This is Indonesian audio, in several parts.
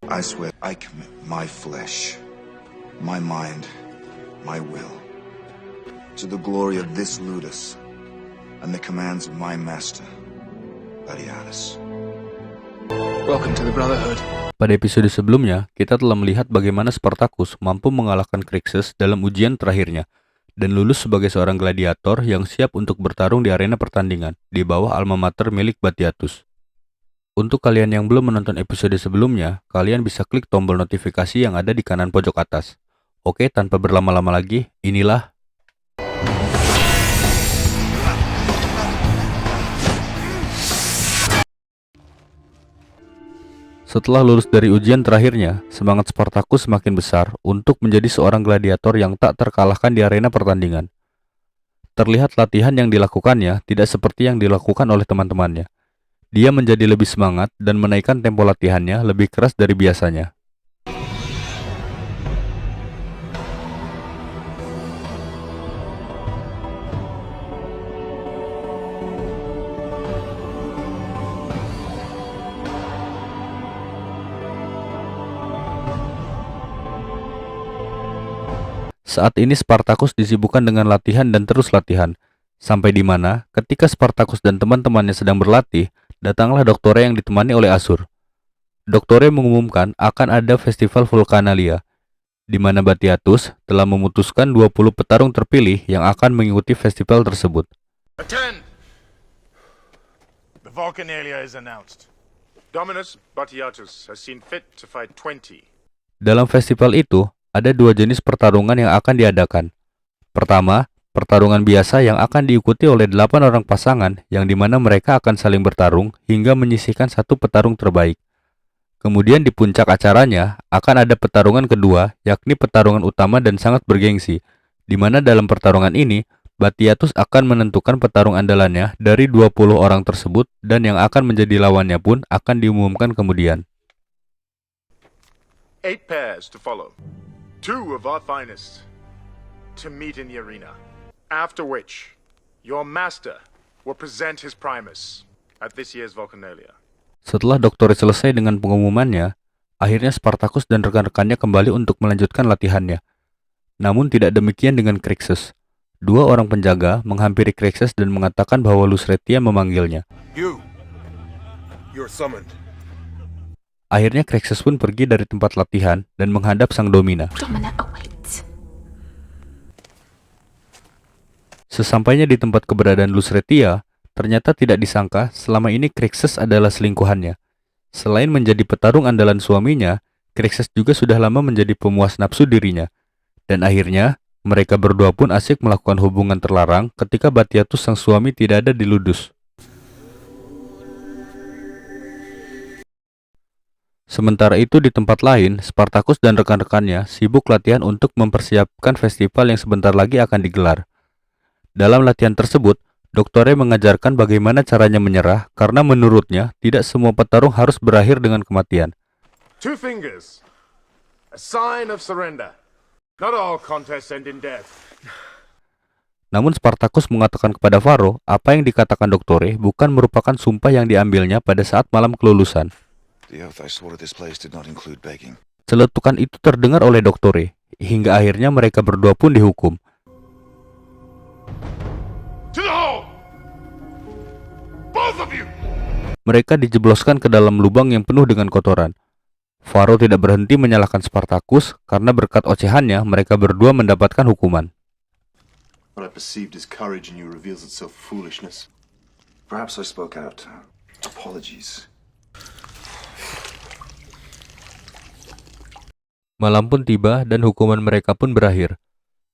I swear I commit my flesh, my mind, my will, to the glory of this Ludus and the commands of my master, Batiatus. Welcome to the Brotherhood. Pada episode sebelumnya, kita telah melihat bagaimana Spartacus mampu mengalahkan Crixus dalam ujian terakhirnya, dan lulus sebagai seorang gladiator yang siap untuk bertarung di arena pertandingan di bawah alma mater milik Batiatus. Untuk kalian yang belum menonton episode sebelumnya, kalian bisa klik tombol notifikasi yang ada di kanan pojok atas. Oke, tanpa berlama-lama lagi, inilah Setelah lulus dari ujian terakhirnya, semangat Spartacus semakin besar untuk menjadi seorang gladiator yang tak terkalahkan di arena pertandingan. Terlihat latihan yang dilakukannya tidak seperti yang dilakukan oleh teman-temannya. Dia menjadi lebih semangat dan menaikkan tempo latihannya lebih keras dari biasanya. Saat ini Spartacus disibukkan dengan latihan dan terus latihan, sampai di mana ketika Spartacus dan teman-temannya sedang berlatih, datanglah Doktore yang ditemani oleh Asur. Doktore mengumumkan akan ada festival Vulcanalia, di mana Batiatus telah memutuskan 20 petarung terpilih yang akan mengikuti festival tersebut. Attend! The Vulcanalia is announced. Dominus Batiatus has seen fit to fight 20. Dalam festival itu, ada dua jenis pertarungan yang akan diadakan. Pertama, pertarungan biasa yang akan diikuti oleh 8 orang pasangan yang dimana mereka akan saling bertarung hingga menyisihkan satu petarung terbaik. Kemudian di puncak acaranya akan ada pertarungan kedua, yakni pertarungan utama dan sangat bergengsi, di mana dalam pertarungan ini, Batiatus akan menentukan petarung andalannya dari 20 orang tersebut dan yang akan menjadi lawannya pun akan diumumkan kemudian. 8 pairs to follow. 2 of our finest to meet in the arena. After which, your master will present his primus at this year's Vulcanalia. Setelah Doktore selesai dengan pengumumannya, akhirnya Spartacus dan rekan-rekannya kembali untuk melanjutkan latihannya. Namun tidak demikian dengan Crixus. 2 orang penjaga menghampiri Crixus dan mengatakan bahwa Lucretia memanggilnya. You're summoned. Akhirnya Crixus pun pergi dari tempat latihan dan menghadap sang Domina. Domina awaits. Sesampainya di tempat keberadaan Lucretia, ternyata tidak disangka selama ini Crixus adalah selingkuhannya. Selain menjadi petarung andalan suaminya, Crixus juga sudah lama menjadi pemuas nafsu dirinya. Dan akhirnya, mereka berdua pun asyik melakukan hubungan terlarang ketika Batiatus sang suami tidak ada di Ludus. Sementara itu di tempat lain, Spartacus dan rekan-rekannya sibuk latihan untuk mempersiapkan festival yang sebentar lagi akan digelar. Dalam latihan tersebut, Doktore mengajarkan bagaimana caranya menyerah karena menurutnya tidak semua petarung harus berakhir dengan kematian. 2 fingers. A sign of surrender. Not all contests end in death. Namun Spartacus mengatakan kepada Varro, apa yang dikatakan Doktore bukan merupakan sumpah yang diambilnya pada saat malam kelulusan. The oath I swore to this place did not include begging. Celetukan itu terdengar oleh Doktore, hingga akhirnya mereka berdua pun dihukum. To the hole! Both of you! Mereka dijebloskan ke dalam lubang yang penuh dengan kotoran. Varro tidak berhenti menyalahkan Spartacus karena berkat ocehannya mereka berdua mendapatkan hukuman. What I perceived as courage in you reveals itself foolishness. Perhaps I spoke out. Apologies. Malam pun tiba dan hukuman mereka pun berakhir.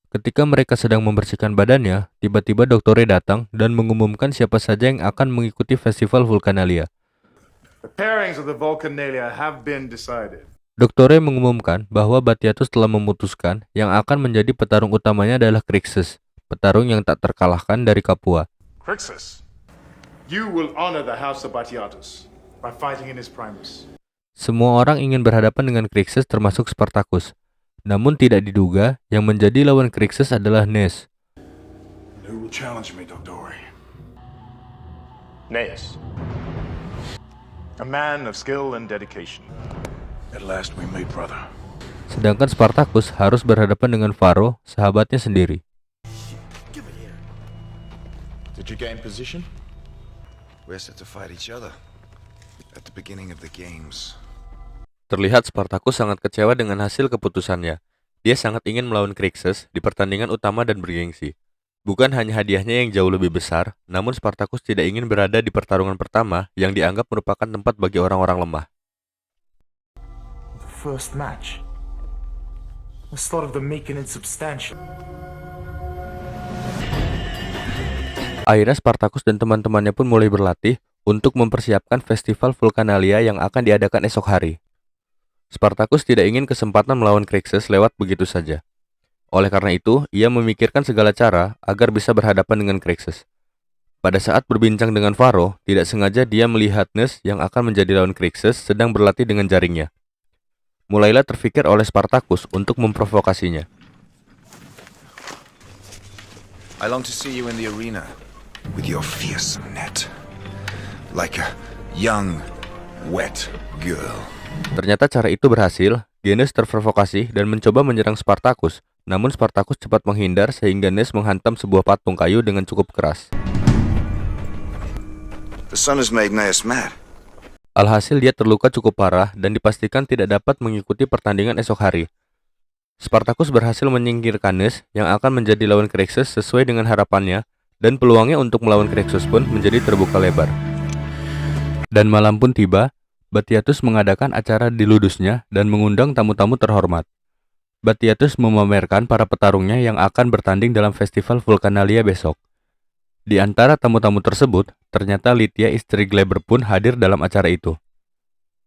Ketika mereka sedang membersihkan badannya, tiba-tiba Doktore datang dan mengumumkan siapa saja yang akan mengikuti festival Vulcanalia. The pairings of the Vulcanalia have been decided. Doktore mengumumkan bahwa Batiatus telah memutuskan yang akan menjadi petarung utamanya adalah Crixus, petarung yang tak terkalahkan dari Capua. Crixus, you will honor the house of Batiatus by fighting in his primus. Semua orang ingin berhadapan dengan Crixus termasuk Spartacus. Namun tidak diduga yang menjadi lawan Crixus adalah Nes. Who will challenge me, Doktore? Gnaeus, a man of skill and dedication. At last we meet, brother. Sedangkan Spartacus harus berhadapan dengan Varro, sahabatnya sendiri. Did you gain position? We're set to fight each other at the beginning of the games. Terlihat Spartacus sangat kecewa dengan hasil keputusannya. Dia sangat ingin melawan Crixus di pertandingan utama dan bergengsi. Bukan hanya hadiahnya yang jauh lebih besar, namun Spartacus tidak ingin berada di pertarungan pertama yang dianggap merupakan tempat bagi orang-orang lemah. The first match. The thought of the meek and insubstantial. Akhirnya Spartacus dan teman-temannya pun mulai berlatih untuk mempersiapkan festival Vulcanalia yang akan diadakan esok hari. Spartacus tidak ingin kesempatan melawan Crixus lewat begitu saja. Oleh karena itu, ia memikirkan segala cara agar bisa berhadapan dengan Crixus. Pada saat berbincang dengan Varro, tidak sengaja dia melihat Nes yang akan menjadi lawan Crixus sedang berlatih dengan jaringnya. Mulailah terfikir oleh Spartacus untuk memprovokasinya. I long to see you in the arena with your fearsome net, like a young, wet girl. Ternyata cara itu berhasil. Genes terprovokasi dan mencoba menyerang Spartacus. Namun Spartacus cepat menghindar sehingga Nes menghantam sebuah patung kayu dengan cukup keras. The sun has made Gnaeus mad. Alhasil dia terluka cukup parah dan dipastikan tidak dapat mengikuti pertandingan esok hari. Spartacus berhasil menyingkirkan Nes yang akan menjadi lawan Crixus sesuai dengan harapannya, dan peluangnya untuk melawan Crixus pun menjadi terbuka lebar. Dan malam pun tiba, Batiatus mengadakan acara di ludusnya dan mengundang tamu-tamu terhormat. Batiatus memamerkan para petarungnya yang akan bertanding dalam festival Vulcanalia besok. Di antara tamu-tamu tersebut, ternyata Lytia istri Gleber pun hadir dalam acara itu.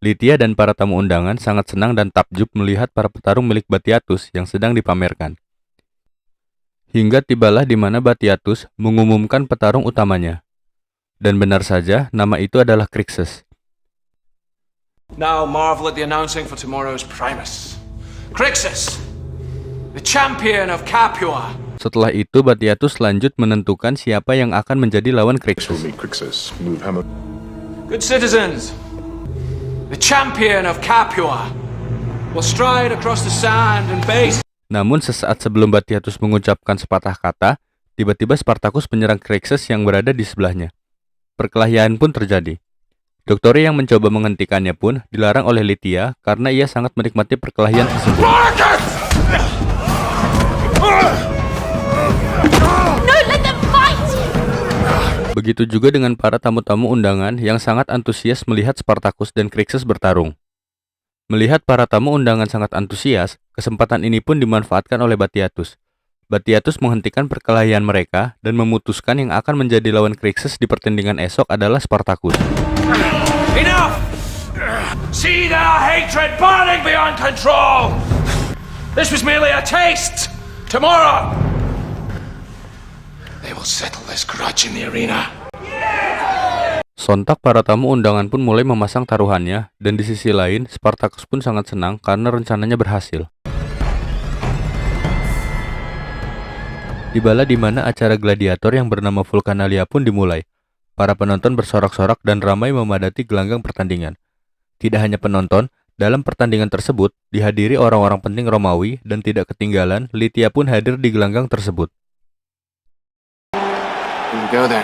Lytia dan para tamu undangan sangat senang dan takjub melihat para petarung milik Batiatus yang sedang dipamerkan. Hingga tibalah di mana Batiatus mengumumkan petarung utamanya. Dan benar saja, nama itu adalah Crixus. Now marvel at the announcing for tomorrow's Primus. Crixus, the champion of Capua. Setelah itu, Batiatus lanjut menentukan siapa yang akan menjadi lawan We'll Crixus. meet Crixus. Move hammer. Good citizens, the champion of Capua will stride across the sand and base. Namun sesaat sebelum Batiatus mengucapkan sepatah kata, tiba-tiba Spartacus menyerang Crixus yang berada di sebelahnya. Perkelahian pun terjadi. Doktori yang mencoba menghentikannya pun dilarang oleh Lytia karena ia sangat menikmati perkelahian tersebut. No, let them fight! Begitu juga dengan para tamu-tamu undangan yang sangat antusias melihat Spartacus dan Crixus bertarung. Melihat para tamu undangan sangat antusias, kesempatan ini pun dimanfaatkan oleh Batiatus. Batiatus menghentikan perkelahian mereka dan memutuskan yang akan menjadi lawan Crixus di pertandingan esok adalah Spartacus. Enough! See their hatred burning beyond control! This was merely a taste! Tomorrow, they will settle this grudge in the arena. Sontak para tamu undangan pun mulai memasang taruhannya, dan di sisi lain, Spartacus pun sangat senang karena rencananya berhasil. Tibalah di mana acara gladiator yang bernama Vulcanalia pun dimulai. Para penonton bersorak-sorak dan ramai memadati gelanggang pertandingan. Tidak hanya penonton, dalam pertandingan tersebut dihadiri orang-orang penting Romawi dan tidak ketinggalan, Lytia pun hadir di gelanggang tersebut. Here we go then.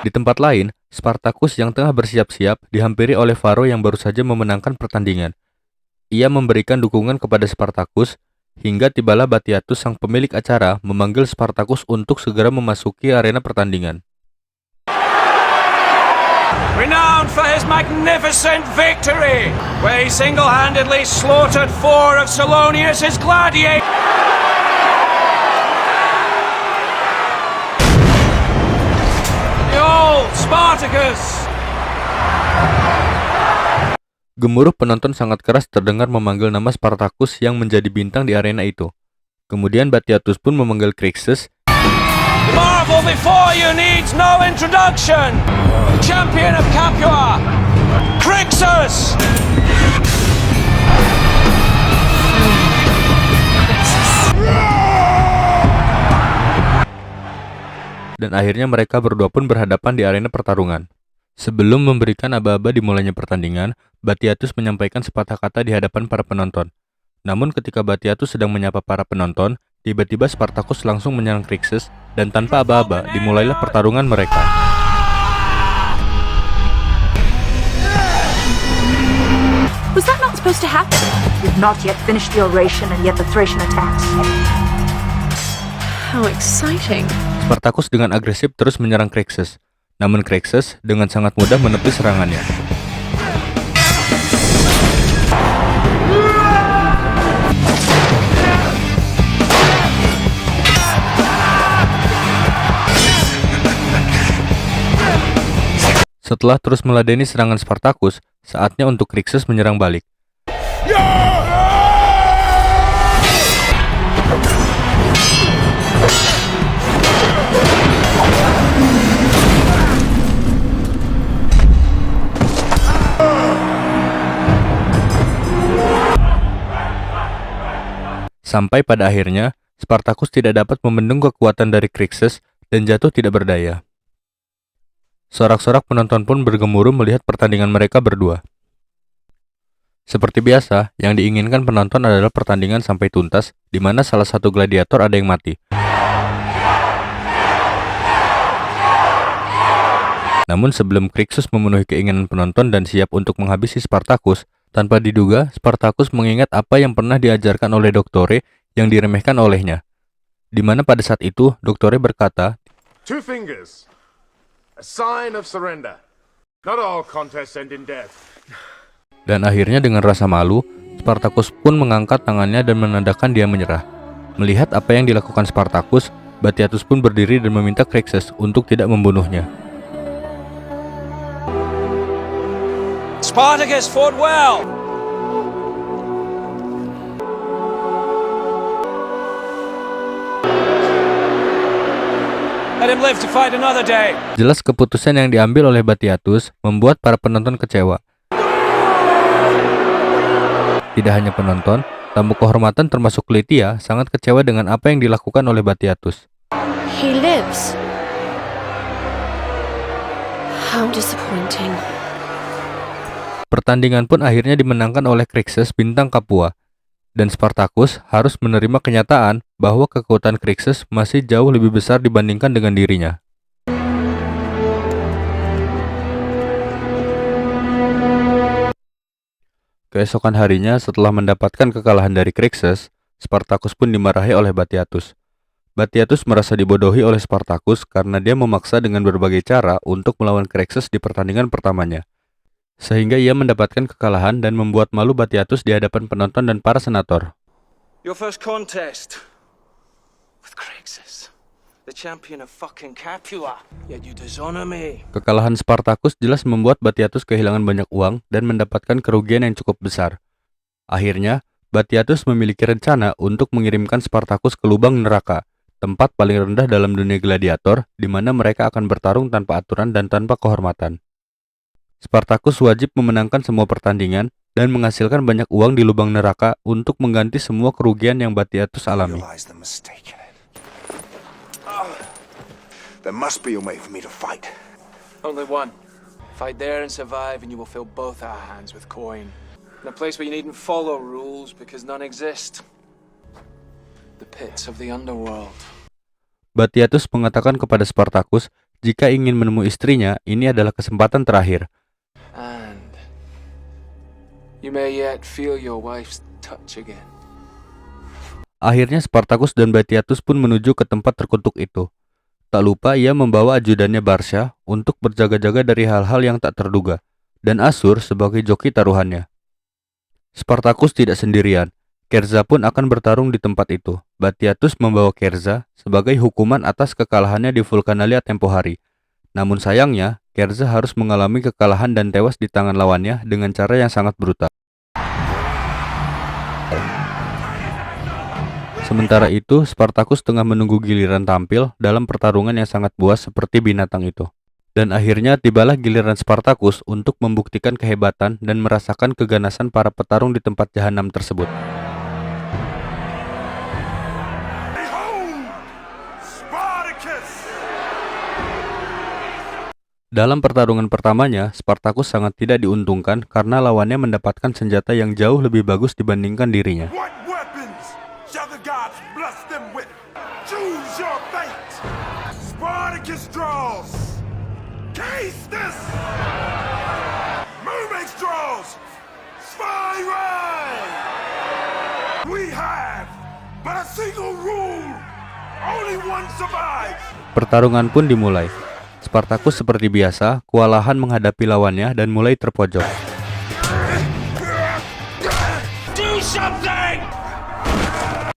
Di tempat lain, Spartacus yang tengah bersiap-siap dihampiri oleh Varro yang baru saja memenangkan pertandingan. Ia memberikan dukungan kepada Spartacus, hingga tibalah Batiatus sang pemilik acara memanggil Spartacus untuk segera memasuki arena pertandingan. Renowned for his magnificent victory, where he single-handedly slaughtered 4 of Salonius' gladiators. The old Spartacus! Gemuruh penonton sangat keras terdengar memanggil nama Spartacus yang menjadi bintang di arena itu. Kemudian Batiatus pun memanggil Crixus. The marvel before you needs no introduction! The champion of Capua, Crixus! Dan akhirnya mereka berdua pun berhadapan di arena pertarungan. Sebelum memberikan aba-aba dimulainya pertandingan, Batiatus menyampaikan sepatah kata di hadapan para penonton. Namun ketika Batiatus sedang menyapa para penonton, tiba-tiba Spartacus langsung menyerang Crixus dan tanpa aba-aba dimulailah pertarungan mereka. Was that not supposed to happen? We've not yet finished the oration, and yet the Thracian attacks. How exciting. Spartacus dengan agresif terus menyerang Crixus. Namun Crixus dengan sangat mudah menepis serangannya. Setelah terus meladeni serangan Spartacus, saatnya untuk Crixus menyerang balik. Sampai pada akhirnya, Spartacus tidak dapat membendung kekuatan dari Crixus dan jatuh tidak berdaya. Sorak-sorak penonton pun bergemuruh melihat pertandingan mereka berdua. Seperti biasa, yang diinginkan penonton adalah pertandingan sampai tuntas, di mana salah satu gladiator ada yang mati. Namun sebelum Crixus memenuhi keinginan penonton dan siap untuk menghabisi Spartacus, tanpa diduga, Spartacus mengingat apa yang pernah diajarkan oleh Doktore yang diremehkan olehnya. Di mana pada saat itu, Doktore berkata, 2 fingers. A sign of surrender. Not all contests end in death. dan akhirnya dengan rasa malu, Spartacus pun mengangkat tangannya dan menandakan dia menyerah. Melihat apa yang dilakukan Spartacus, Batiatus pun berdiri dan meminta Crixus untuk tidak membunuhnya. Spartacus fought well. Let him live to fight another day. Jelas keputusan yang diambil oleh Batiatus membuat para penonton kecewa. Tidak hanya penonton, tamu kehormatan termasuk Lytia sangat kecewa dengan apa yang dilakukan oleh Batiatus. He lives. How disappointing. Pertandingan pun akhirnya dimenangkan oleh Crixus bintang Capua, dan Spartacus harus menerima kenyataan bahwa kekuatan Crixus masih jauh lebih besar dibandingkan dengan dirinya. Keesokan harinya, setelah mendapatkan kekalahan dari Crixus, Spartacus pun dimarahi oleh Batiatus. Batiatus merasa dibodohi oleh Spartacus karena dia memaksa dengan berbagai cara untuk melawan Crixus di pertandingan pertamanya. Sehingga ia mendapatkan kekalahan dan membuat malu Batiatus di hadapan penonton dan para senator. Your first contest with Crixus, the champion of fucking Capua. Yet you dishonor me. Kekalahan Spartacus jelas membuat Batiatus kehilangan banyak uang dan mendapatkan kerugian yang cukup besar. Akhirnya, Batiatus memiliki rencana untuk mengirimkan Spartacus ke lubang neraka, tempat paling rendah dalam dunia gladiator, di mana mereka akan bertarung tanpa aturan dan tanpa kehormatan. Spartacus wajib memenangkan semua pertandingan dan menghasilkan banyak uang di lubang neraka untuk mengganti semua kerugian yang Batiatus alami. Realize the mistake in it. There must be a way for me to fight. Only one. Fight there and survive, and you will fill both our hands with coin. In a place where you needn't follow rules because none exist. The pits of the underworld. Batiatus mengatakan kepada Spartacus, jika ingin menemui istrinya, ini adalah kesempatan terakhir. And you may yet feel your wife's touch again. Akhirnya Spartacus dan Batiatus pun menuju ke tempat terkutuk itu. Tak lupa ia membawa ajudannya Barsha untuk berjaga-jaga dari hal-hal yang tak terduga, dan Asur sebagai joki taruhannya. Spartacus tidak sendirian. Kerza pun akan bertarung di tempat itu. Batiatus membawa Kerza sebagai hukuman atas kekalahannya di Vulcanalia tempo hari. Namun sayangnya, Kerza harus mengalami kekalahan dan tewas di tangan lawannya dengan cara yang sangat brutal. Sementara itu, Spartacus tengah menunggu giliran tampil dalam pertarungan yang sangat buas seperti binatang itu. Dan akhirnya tibalah giliran Spartacus untuk membuktikan kehebatan dan merasakan keganasan para petarung di tempat jahanam tersebut. Dalam pertarungan pertamanya, Spartacus sangat tidak diuntungkan karena lawannya mendapatkan senjata yang jauh lebih bagus dibandingkan dirinya. What weapons shall the gods bless them with? Choose your fate. Spartacus draws. Case this. Mermaid draws. Spy ride. We have but a single rule. Only one survives. Pertarungan pun dimulai. Spartacus seperti biasa, kewalahan menghadapi lawannya dan mulai terpojok.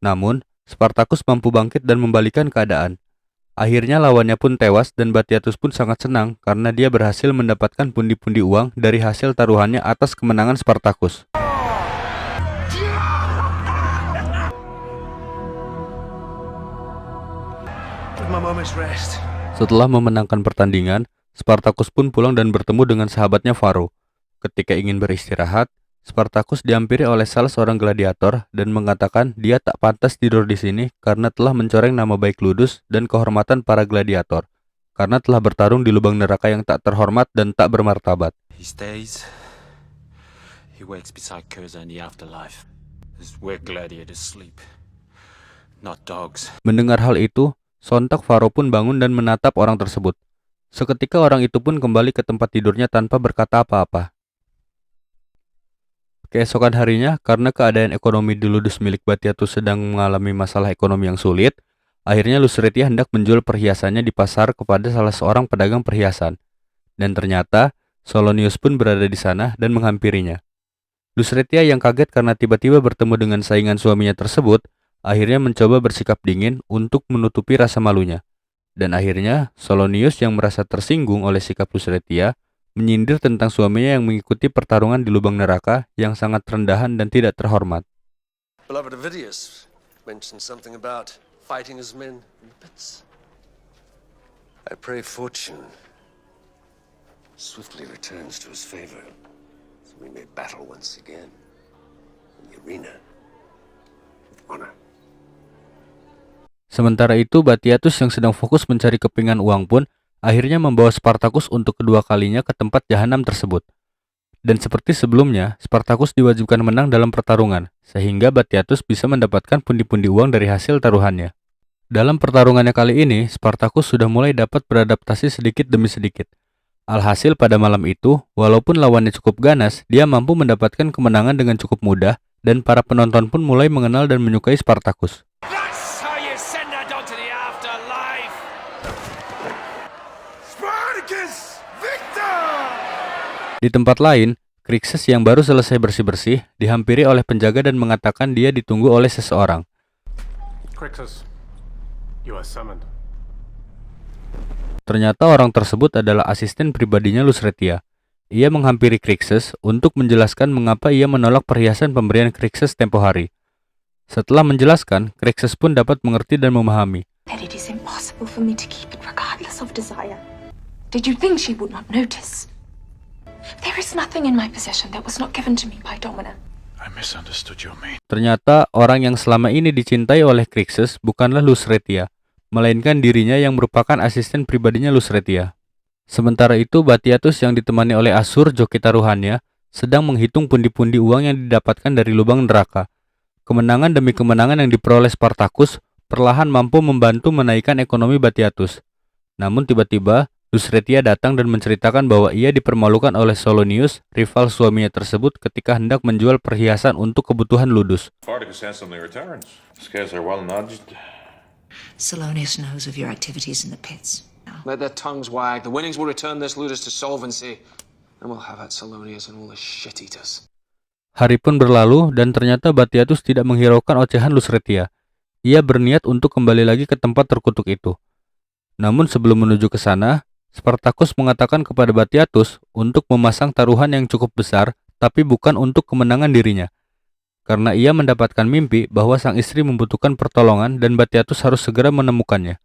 Namun, Spartacus mampu bangkit dan membalikan keadaan. Akhirnya lawannya pun tewas dan Batiatus pun sangat senang karena dia berhasil mendapatkan pundi-pundi uang dari hasil taruhannya atas kemenangan Spartacus. Setelah memenangkan pertandingan, Spartacus pun pulang dan bertemu dengan sahabatnya Varro. Ketika ingin beristirahat, Spartacus dihampiri oleh salah seorang gladiator dan mengatakan dia tak pantas tidur di sini karena telah mencoreng nama baik Ludus dan kehormatan para gladiator, karena telah bertarung di lubang neraka yang tak terhormat dan tak bermartabat. He stays. He wakes beside Cursor in the afterlife. This is where gladiators sleep, not dogs. Mendengar hal itu, sontak Varro pun bangun dan menatap orang tersebut. Seketika orang itu pun kembali ke tempat tidurnya tanpa berkata apa-apa. Keesokan harinya, karena keadaan ekonomi di Ludus milik Batiatus sedang mengalami masalah ekonomi yang sulit, akhirnya Lucretia hendak menjual perhiasannya di pasar kepada salah seorang pedagang perhiasan. Dan ternyata, Solonius pun berada di sana dan menghampirinya. Lucretia yang kaget karena tiba-tiba bertemu dengan saingan suaminya tersebut, akhirnya mencoba bersikap dingin untuk menutupi rasa malunya. Dan akhirnya, Solonius yang merasa tersinggung oleh sikap Lucretia, menyindir tentang suaminya yang mengikuti pertarungan di lubang neraka yang sangat rendahan dan tidak terhormat. Beloved Ovidius mentioned something about fighting as men in the pits. I pray fortune swiftly returns to his favor, so we may battle once again in the arena with honor. Sementara itu, Batiatus yang sedang fokus mencari kepingan uang pun akhirnya membawa Spartacus untuk kedua kalinya ke tempat jahanam tersebut. Dan seperti sebelumnya, Spartacus diwajibkan menang dalam pertarungan, sehingga Batiatus bisa mendapatkan pundi-pundi uang dari hasil taruhannya. Dalam pertarungannya kali ini, Spartacus sudah mulai dapat beradaptasi sedikit demi sedikit. Alhasil pada malam itu, walaupun lawannya cukup ganas, dia mampu mendapatkan kemenangan dengan cukup mudah, dan para penonton pun mulai mengenal dan menyukai Spartacus. Di tempat lain, Crixus yang baru selesai bersih-bersih dihampiri oleh penjaga dan mengatakan dia ditunggu oleh seseorang. Crixus, you are summoned. Ternyata orang tersebut adalah asisten pribadinya Lucretia. Ia menghampiri Crixus untuk menjelaskan mengapa ia menolak perhiasan pemberian Crixus tempo hari. Setelah menjelaskan, Crixus pun dapat mengerti dan memahami. That it is impossible for me to keep it regardless of desire. Did you think she would not notice? There is nothing in my possession that was not given to me by Domina. I misunderstood your meaning. Ternyata orang yang selama ini dicintai oleh Crixus bukanlah Lucretia, melainkan dirinya yang merupakan asisten pribadinya Lucretia. Sementara itu, Batiatus yang ditemani oleh Asur, joki taruhannya, sedang menghitung pundi-pundi uang yang didapatkan dari lubang neraka. Kemenangan demi kemenangan yang diperoleh Spartacus perlahan mampu membantu menaikkan ekonomi Batiatus. Namun tiba-tiba, Lucretia datang dan menceritakan bahwa ia dipermalukan oleh Solonius, rival suaminya tersebut, ketika hendak menjual perhiasan untuk kebutuhan Ludus. Solonius knows of your activities in the pits. Let their tongues wag. The winnings will return this Ludus to solvency, and we'll have at Solonius and all the shit-eaters. Hari pun berlalu dan ternyata Batiatus tidak menghiraukan ocehan Lucretia. Ia berniat untuk kembali lagi ke tempat terkutuk itu. Namun sebelum menuju ke sana, Spartacus mengatakan kepada Batiatus untuk memasang taruhan yang cukup besar, tapi bukan untuk kemenangan dirinya. Karena ia mendapatkan mimpi bahwa sang istri membutuhkan pertolongan dan Batiatus harus segera menemukannya.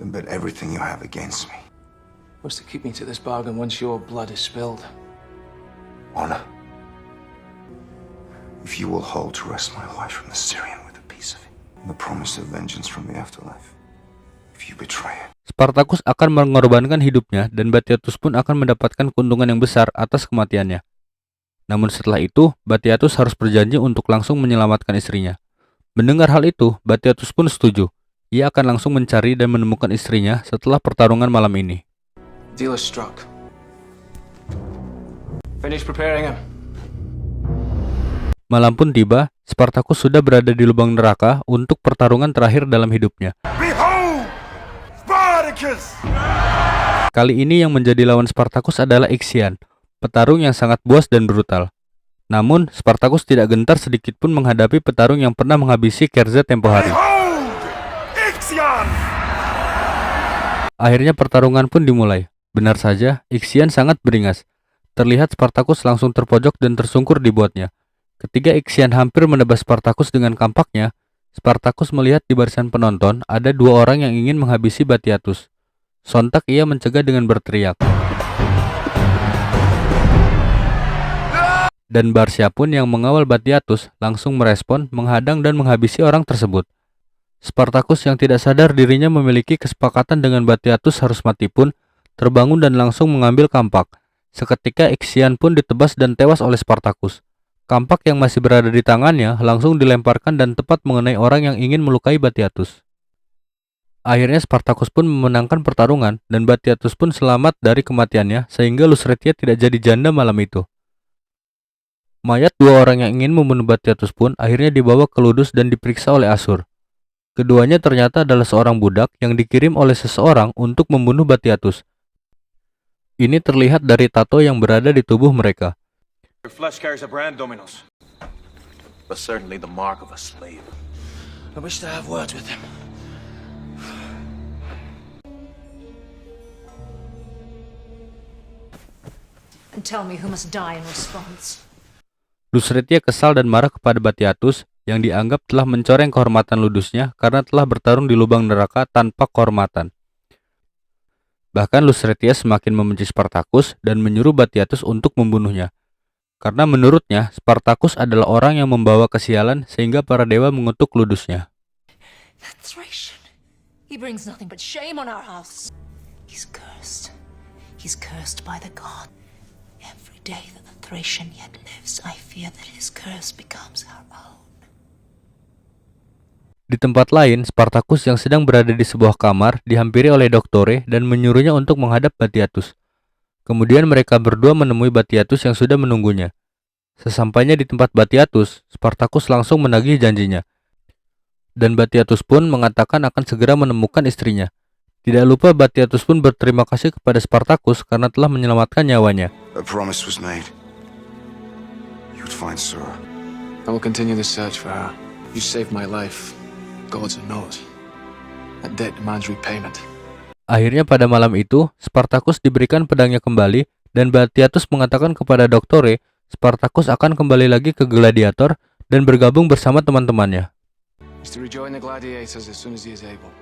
Then bet everything you have against me. What's to keep me to this bargain once your blood is spilled? Honor. If you will hold to wrest my wife from the Syrian with a piece of it, and the promise of vengeance from the afterlife. If if you betray it. Spartacus akan mengorbankan hidupnya dan Batiatus pun akan mendapatkan keuntungan yang besar atas kematiannya. Namun setelah itu, Batiatus harus berjanji untuk langsung menyelamatkan istrinya. Mendengar hal itu, Batiatus pun setuju. Ia akan langsung mencari dan menemukan istrinya setelah pertarungan malam ini. Deal is struck. Finish preparing him. Malam pun tiba, Spartacus sudah berada di lubang neraka untuk pertarungan terakhir dalam hidupnya. Behold, Spartacus! Kali ini yang menjadi lawan Spartacus adalah Ixian, petarung yang sangat buas dan brutal. Namun, Spartacus tidak gentar sedikit pun menghadapi petarung yang pernah menghabisi Kerza tempo hari. Akhirnya pertarungan pun dimulai. Benar saja, Ixian sangat beringas. Terlihat Spartacus langsung terpojok dan tersungkur di buatnya. Ketika Ixian hampir menebas Spartacus dengan kampaknya, Spartacus melihat di barisan penonton ada dua orang yang ingin menghabisi Batiatus. Sontak ia mencegah dengan berteriak. Dan Barcia pun yang mengawal Batiatus langsung merespon, menghadang dan menghabisi orang tersebut. Spartacus yang tidak sadar dirinya memiliki kesepakatan dengan Batiatus harus mati pun terbangun dan langsung mengambil kampak. Seketika Ixian pun ditebas dan tewas oleh Spartacus. Kampak yang masih berada di tangannya langsung dilemparkan dan tepat mengenai orang yang ingin melukai Batiatus. Akhirnya Spartacus pun memenangkan pertarungan dan Batiatus pun selamat dari kematiannya sehingga Lucretia tidak jadi janda malam itu. Mayat dua orang yang ingin membunuh Batiatus pun akhirnya dibawa ke Ludus dan diperiksa oleh Asur. Keduanya ternyata adalah seorang budak yang dikirim oleh seseorang untuk membunuh Batiatus. Ini terlihat dari tato yang berada di tubuh mereka. Your flesh carries a brand, Dominus, but certainly the mark of a slave. I wish to have words with him. And tell me who must die in response. Lucretia kesal dan marah kepada Batiatus yang dianggap telah mencoreng kehormatan Ludusnya karena telah bertarung di lubang neraka tanpa kehormatan. Bahkan Lucretia semakin membenci Spartacus dan menyuruh Batiatus untuk membunuhnya. Karena menurutnya, Spartacus adalah orang yang membawa kesialan sehingga para dewa mengutuk Ludusnya. That Thracian. He brings nothing but shame on our house. He's cursed. He's cursed by the god. Every day that the Thracian yet lives, I fear that his curse becomes our own. Di tempat lain, Spartacus yang sedang berada di sebuah kamar dihampiri oleh Doktore dan menyuruhnya untuk menghadap Batiatus. Kemudian mereka berdua menemui Batiatus yang sudah menunggunya. Sesampainya di tempat Batiatus, Spartacus langsung menagih janjinya. Dan Batiatus pun mengatakan akan segera menemukan istrinya. Tidak lupa Batiatus pun berterima kasih kepada Spartacus karena telah menyelamatkan nyawanya. A promise was made. You'd find Sura. I will continue the search for her. You saved my life. Gods knows. That debt demands repayment. Akhirnya pada malam itu, Spartacus diberikan pedangnya kembali dan Batiatus mengatakan kepada Doktore, Spartacus akan kembali lagi ke Gladiator dan bergabung bersama teman-temannya. He's to rejoin the gladiators as soon as he is able.